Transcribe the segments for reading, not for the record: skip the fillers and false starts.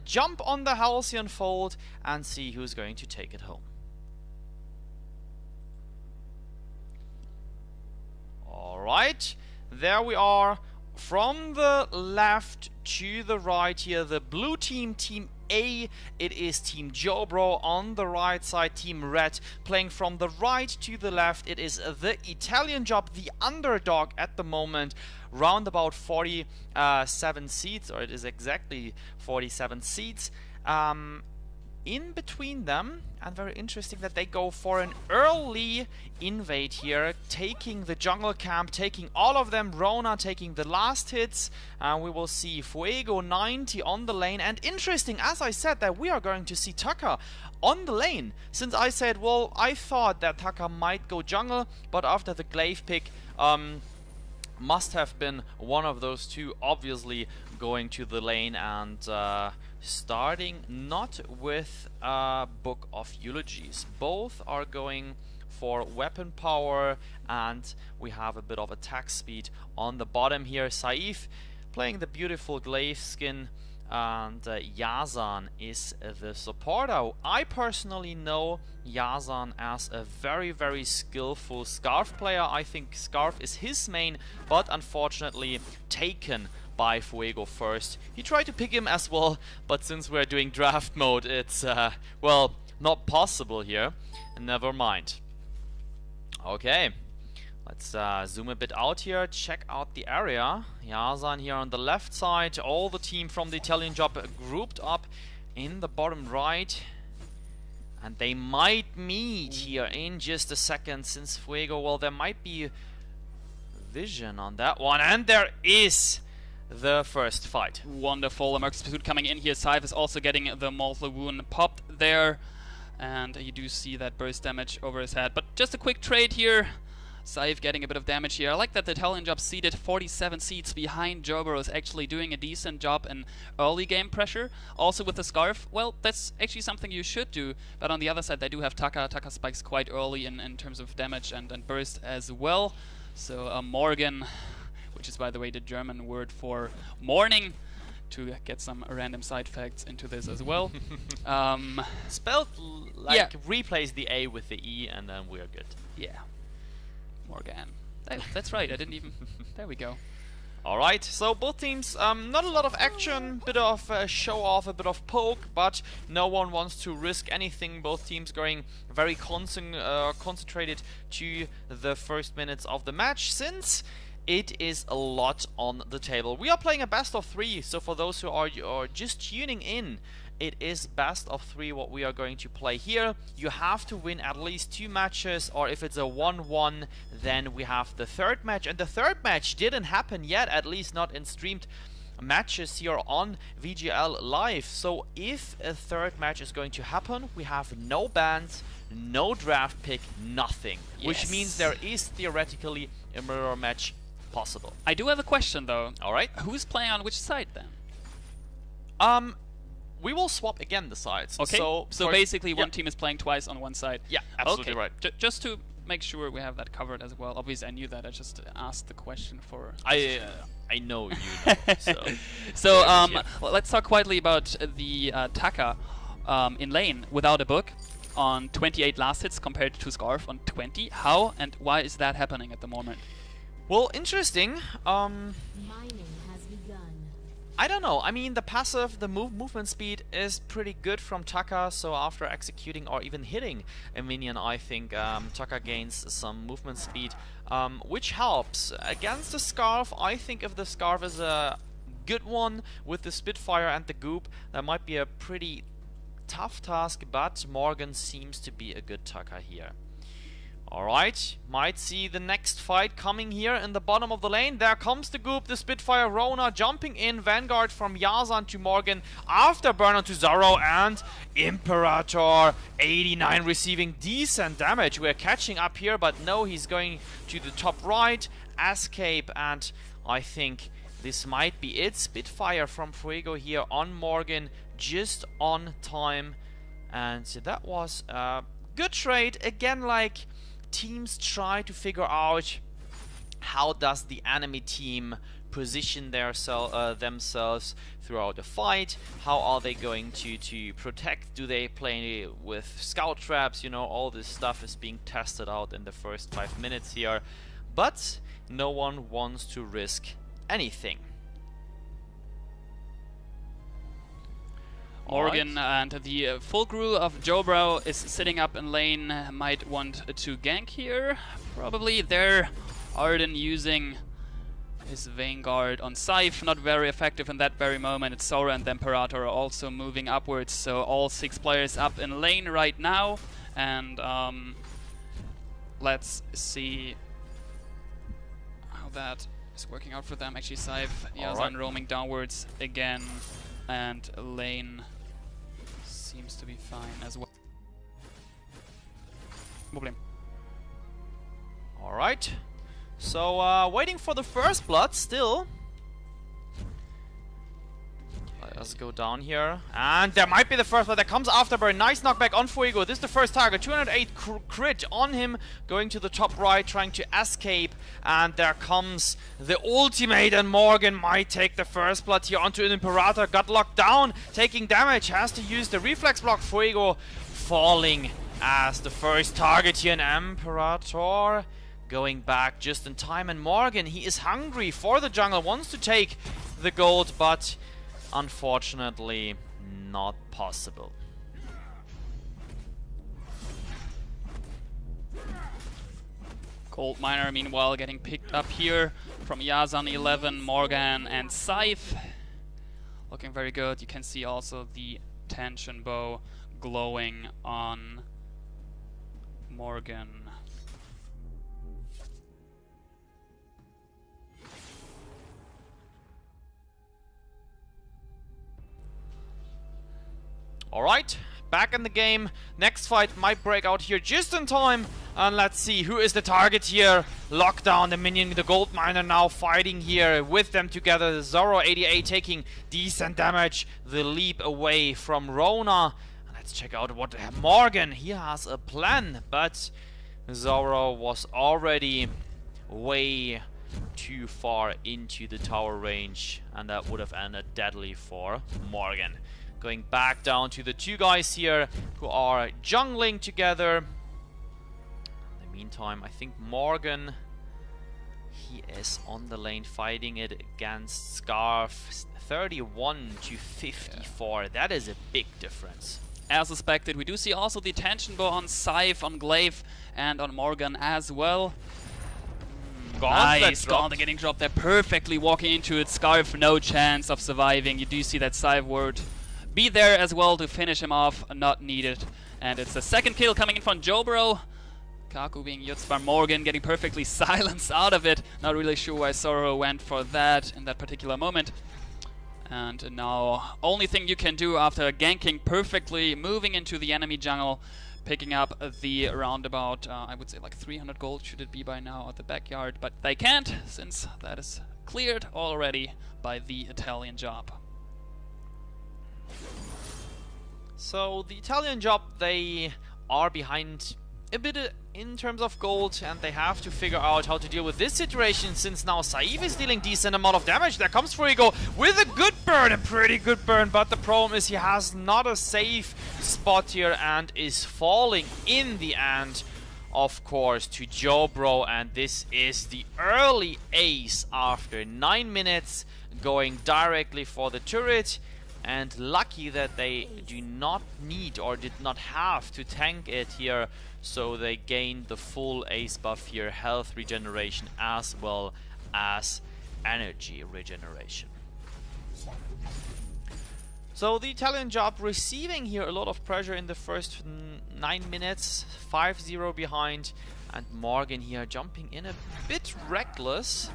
jump on the Halcyon Fold and see who's going to take it home. Alright, there we are. From the left to the right here, the blue team, Team A, it is Team JoBro. On the right side, Team Red. Playing from the right to the left, it is TheItalianJob, the underdog at the moment. Round about 47 seats, or it is exactly 47 seats. In between them, and very interesting that they go for an early invade here, taking the jungle camp, taking all of them, Rona taking the last hits, and we will see Fuego 90 on the lane. And interesting, as I said, that we are going to see Tucker on the lane, since I said, well, I thought that Tucker might go jungle, but after the glaive pick, must have been one of those two, obviously going to the lane and starting not with a Book of Eulogies. Both are going for weapon power, and we have a bit of attack speed on the bottom here. Saif playing the beautiful glaive skin, and Yazan is the supporter. I personally know Yazan as a very skillful Scarf player. I think Scarf is his main, but unfortunately taken by Fuego first. He tried to pick him as well, but since we're doing draft mode, it's well, not possible here. Never mind. Okay, let's zoom a bit out here, check out the area. Yazan here on the left side, all the team from the TheItalianJob grouped up in the bottom right. And they might meet here in just a second, since Fuego, well, there might be vision on that one. And there is the first fight. Wonderful. Emergency pursuit coming in here. Saif is also getting the mortal wound popped there. And you do see that burst damage over his head. But just a quick trade here. Saif getting a bit of damage here. I like that the TheItalianJob seated 47 seats behind JoBro is actually doing a decent job in early game pressure. Also with the Scarf, well, that's actually something you should do. But on the other side, they do have Tucker. Tucker spikes quite early in terms of damage and burst as well. So Morgan, which is, by the way, the German word for morning, to get some random side facts into this as well. Spelled like replace the A with the E, and then we're good. Yeah. Morgan. That's right, I didn't even... There we go. Alright, so both teams, not a lot of action, bit of show off, a bit of poke, but no one wants to risk anything. Both teams going very concentrated to the first minutes of the match, since it is a lot on the table. We are playing a best of 3, so for those who are just tuning in, it is best of 3 what we are going to play here. You have to win at least 2 matches, or if it's a 1-1, then we have the third match. And the third match didn't happen yet, at least not in streamed matches here on VGL Live. So if a third match is going to happen, we have no bans, no draft pick, nothing. Yes. Which means there is theoretically a mirror match possible. I do have a question though. Alright. Who's playing on which side then? We will swap again the sides. Okay, so basically one team is playing twice on one side. Yeah, absolutely right. Just to make sure we have that covered as well. Obviously I knew that, I just asked the question for... I know you know, so... So, well, let's talk quietly about the Tucker in lane without a book on 28 last hits compared to Scarf on 20. How and why is that happening at the moment? Well, interesting. Mining has begun. I don't know. I mean, the passive, the movement speed is pretty good from Tucker. So after executing or even hitting a minion, I think Tucker gains some movement speed, which helps against the Scarf. I think if the Scarf is a good one with the Spitfire and the Goop, that might be a pretty tough task. But Morgan seems to be a good Tucker here. Alright, might see the next fight coming here in the bottom of the lane. There comes the Goop, the Spitfire, Rona jumping in, Vanguard from Yazan to Morgan, Afterburner to Zaro, and Imperator 89 receiving decent damage. We're catching up here, but no, he's going to the top right, Escape, and I think this might be it. Spitfire from Fuego here on Morgan, just on time, and so that was a good trade. Again, like... teams try to figure out how does the enemy team position themselves throughout the fight? How are they going to protect? Do they play with scout traps? You know, all this stuff is being tested out in the first 5 minutes here, but no one wants to risk anything. Morgan and the full crew of JoBro is sitting up in lane, might want to gank here. Probably there. Arden using his Vanguard on Scythe, not very effective in that very moment. It's Sora and the Imperator are also moving upwards, so all 6 players up in lane right now. And let's see how that is working out for them. Actually, Scythe, Yazan roaming downwards again, and lane seems to be fine as well. Problem. Alright, so waiting for the first blood still. Let us go down here, and there might be the first blood that comes afterburn. Nice knockback on Fuego. This is the first target. 208 crit on him, going to the top right, trying to escape, and there comes the ultimate, and Morgan might take the first blood here onto an Imperator. Got locked down, taking damage, has to use the reflex block. Fuego falling as the first target here, an Imperator going back just in time, and Morgan, he is hungry for the jungle, wants to take the gold, but unfortunately not possible. Gold Miner, meanwhile, getting picked up here from Yazan 11, Morgan, and Scythe. Looking very good. You can see also the tension bow glowing on Morgan. Alright, back in the game. Next fight might break out here just in time. And let's see who is the target here. Lockdown, the minion, the gold miner now fighting here with them together. Zoro 88 taking decent damage. The leap away from Rona. Let's check out what Morgan, he has a plan. But Zoro was already way too far into the tower range. And that would have ended deadly for Morgan. Going back down to the 2 guys here who are jungling together. In the meantime, I think Morgan, he is on the lane fighting it against Scarf. 31 to 54. Yeah. That is a big difference. As suspected, we do see also the tension bow on Scythe, on Glaive, and on Morgan as well. Nice, Gauntlet getting dropped there, perfectly walking into it. Scarf, no chance of surviving. You do see that Scythe ward be there as well to finish him off, not needed. And it's the second kill coming in from JoBro. Kaku being used by Morgan, getting perfectly silenced out of it. Not really sure why Zoro went for that in that particular moment. And now, only thing you can do after ganking perfectly, moving into the enemy jungle, picking up the roundabout, I would say like 300 gold should it be by now at the backyard. But they can't, since that is cleared already by TheItalianJob. So the TheItalianJob, they are behind a bit in terms of gold, and they have to figure out how to deal with this situation, since now Scythe is dealing decent amount of damage. There comes Fuego with a good burn, a pretty good burn, but the problem is he has not a safe spot here and is falling in the end, of course, to JoBro, and this is the early ace after 9 minutes, going directly for the turret. And lucky that they do not need or did not have to tank it here, so they gained the full ace buff here, health regeneration as well as energy regeneration. So the TheItalianJob receiving here a lot of pressure in the first 9 minutes, 5-0 behind, and Morgan here jumping in a bit reckless,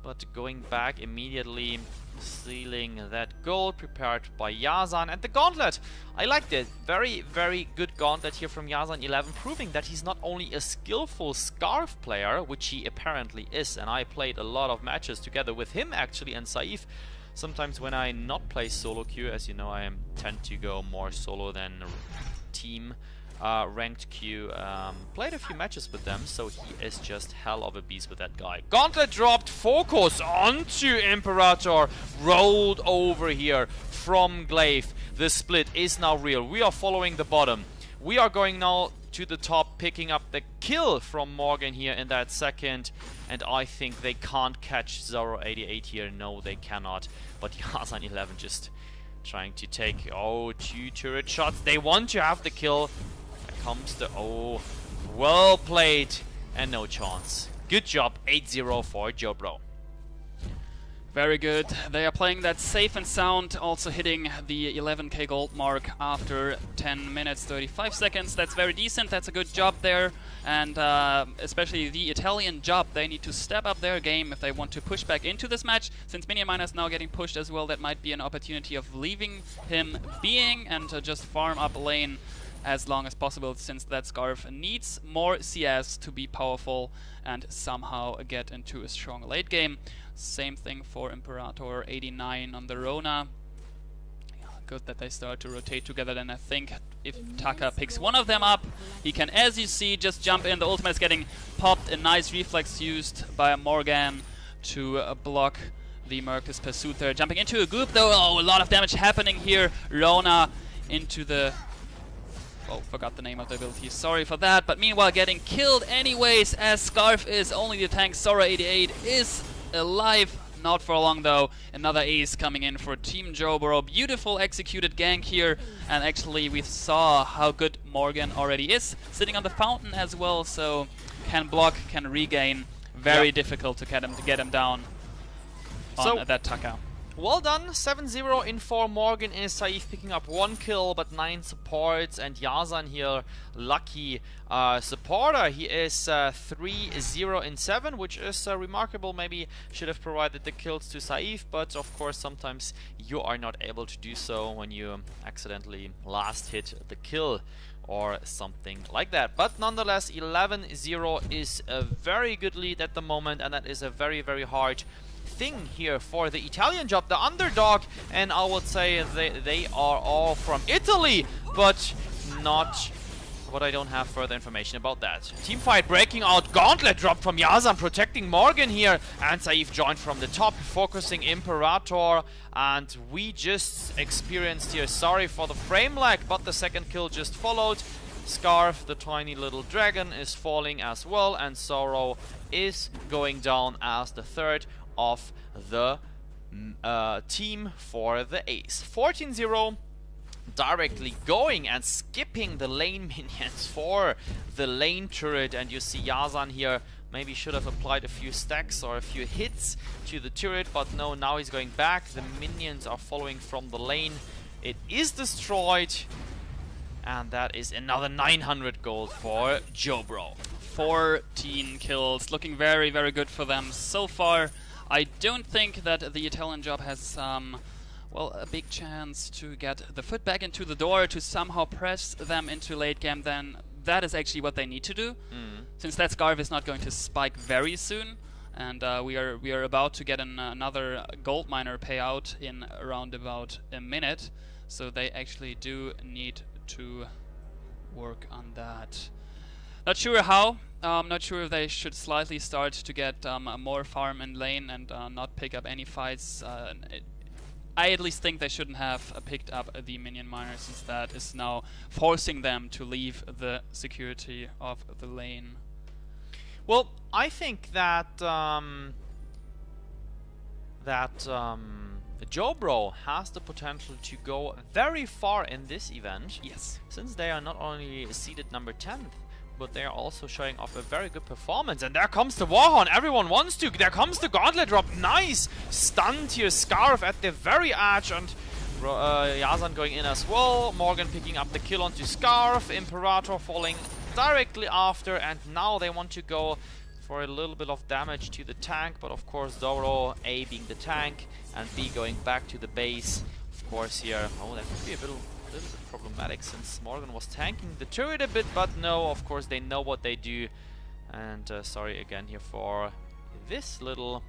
but going back immediately, stealing that gold prepared by Yazan. And the gauntlet, I liked it. Very, very good gauntlet here from Yazan 11, proving that he's not only a skillful Scarf player, which he apparently is, and I played a lot of matches together with him actually, and Scythe. Sometimes when I not play solo queue, as you know, I tend to go more solo than team ranked Q. Played a few matches with them, so he is just hell of a beast with that guy. Gauntlet dropped, focus onto Imperator, rolled over here from Glaive. The split is now real. We are following the bottom. We are going now to the top, picking up the kill from Morgan here in that second. And I think they can't catch Zoro88 here. No, they cannot. But Yazan11 just trying to take, 2 turret shots. They want to have the kill. There comes the, well played. And no chance. Good job, 8-0 for JoBro. Very good. They are playing that safe and sound, also hitting the 11k gold mark after 10 minutes 35 seconds. That's very decent. That's a good job there. And especially the Italian job, they need to step up their game if they want to push back into this match. Since Minion Miner is now getting pushed as well, that might be an opportunity of leaving him being and just farm up lane as long as possible, since that Scarf needs more CS to be powerful and somehow get into a strong late game. Same thing for Imperator 89 on the Rona. Good that they start to rotate together. Then I think if Taka picks one of them up, he can, as you see, just jump in. The ultimate is getting popped. A nice reflex used by Morgan to block the Mercus pursuit there. Jumping into a group though. A lot of damage happening here. Rona into the... forgot the name of the ability. Sorry for that. But meanwhile getting killed anyways, as Scarf is only the tank. Sora88 is alive. Not for long though. Another ace coming in for Team JoBro. Beautiful executed gank here. And actually we saw how good Morgan already is. Sitting on the fountain as well, so can block, can regain. Very difficult to get him down on that Taka. Well done, 7-0 in for Morgan is Saif picking up 1 kill but 9 supports, and Yazan here, lucky supporter. He is 3-0 in 7, which is remarkable. Maybe should have provided the kills to Saif, but of course sometimes you are not able to do so when you accidentally last hit the kill or something like that. But nonetheless, 11-0 is a very good lead at the moment, and that is a very, very hard thing here for the Italian job, the underdog, and I would say they are all from Italy, but not... But I don't have further information about that. Team fight breaking out, gauntlet drop from Yazan protecting Morgan here, and Saif joined from the top, focusing Imperator, and we just experienced here, sorry for the frame lag, but the second kill just followed. Scarf, the tiny little dragon, is falling as well, and Zoro is going down as the third of the team for the ace. 14-0, directly going and skipping the lane minions for the lane turret, and you see Yazan here maybe should have applied a few stacks or a few hits to the turret, but no, now he's going back. The minions are following from the lane. It is destroyed, and that is another 900 gold for JoBro. 14 kills, looking very, very good for them so far. I don't think that the Italian job has, well, a big chance to get the foot back into the door to somehow press them into late game. Then that is actually what they need to do, since that Scarf is not going to spike very soon, and we are about to get another gold miner payout in around about a minute, so they actually do need to work on that. Not sure how. Not sure if they should slightly start to get more farm in lane and not pick up any fights. I at least think they shouldn't have picked up the minion miner, since that is now forcing them to leave the security of the lane. Well, I think that JoBro has the potential to go very far in this event. Yes. Since they are not only seeded number 10th, but they are also showing off a very good performance. And there comes the Warhorn, everyone wants to. There comes the Gauntlet drop, nice! Stunned here, Scarf at the very edge, and Yazan going in as well. Morgan picking up the kill onto Scarf, Imperator falling directly after, and now they want to go for a little bit of damage to the tank, but of course Zoro, A being the tank, and B going back to the base. Of course here, that could be a little bit problematic, since Morgan was tanking the turret a bit, but no, of course they know what they do. And sorry again here for this little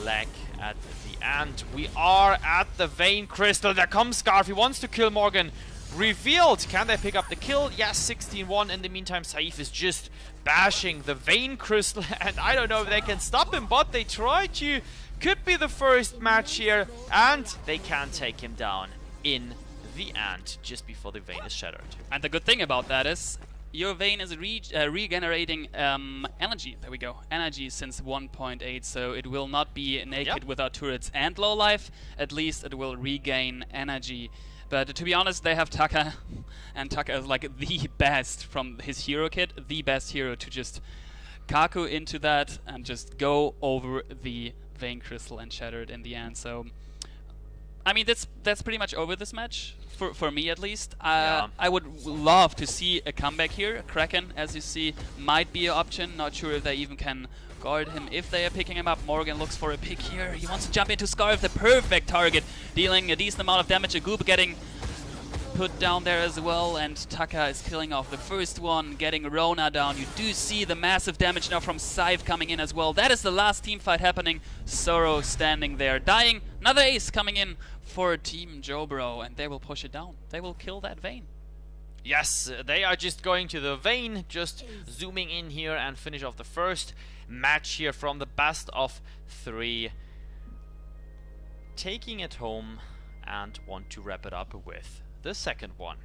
lag at the end. We are at the Vein Crystal. There comes Scarf. He wants to kill Morgan. revealed. Can they pick up the kill? Yes, 16-1. In the meantime, Saif is just bashing the Vein Crystal, and I don't know if they can stop him, but they try to. Could be the first match here, and they can take him down in the end, just before the Vein is shattered. And the good thing about that is, your Vein is regenerating energy. There we go. Energy since 1.8, so it will not be naked without turrets and low life. At least it will regain energy. But to be honest, they have Taka, and Taka is like the best from his hero kit, the best hero to just Kaku into that and just go over the Vein Crystal and shatter it in the end. So, I mean, that's pretty much over this match, for me at least. I would love to see a comeback here. Kraken, as you see, might be an option. Not sure if they even can guard him if they are picking him up. Morgan looks for a pick here. He wants to jump into Scarf, the perfect target, dealing a decent amount of damage. A Goop getting put down there as well, and Taka is killing off the first one, getting Rona down. You do see the massive damage now from Scythe coming in as well. That is the last team fight happening. Sorrow standing there, dying. Another ace coming in for Team JoBro, and they will push it down. They will kill that Vein. Yes, they are just going to the Vein, just zooming in here and finish off the first match here from the best of 3. Taking it home and want to wrap it up with the second one.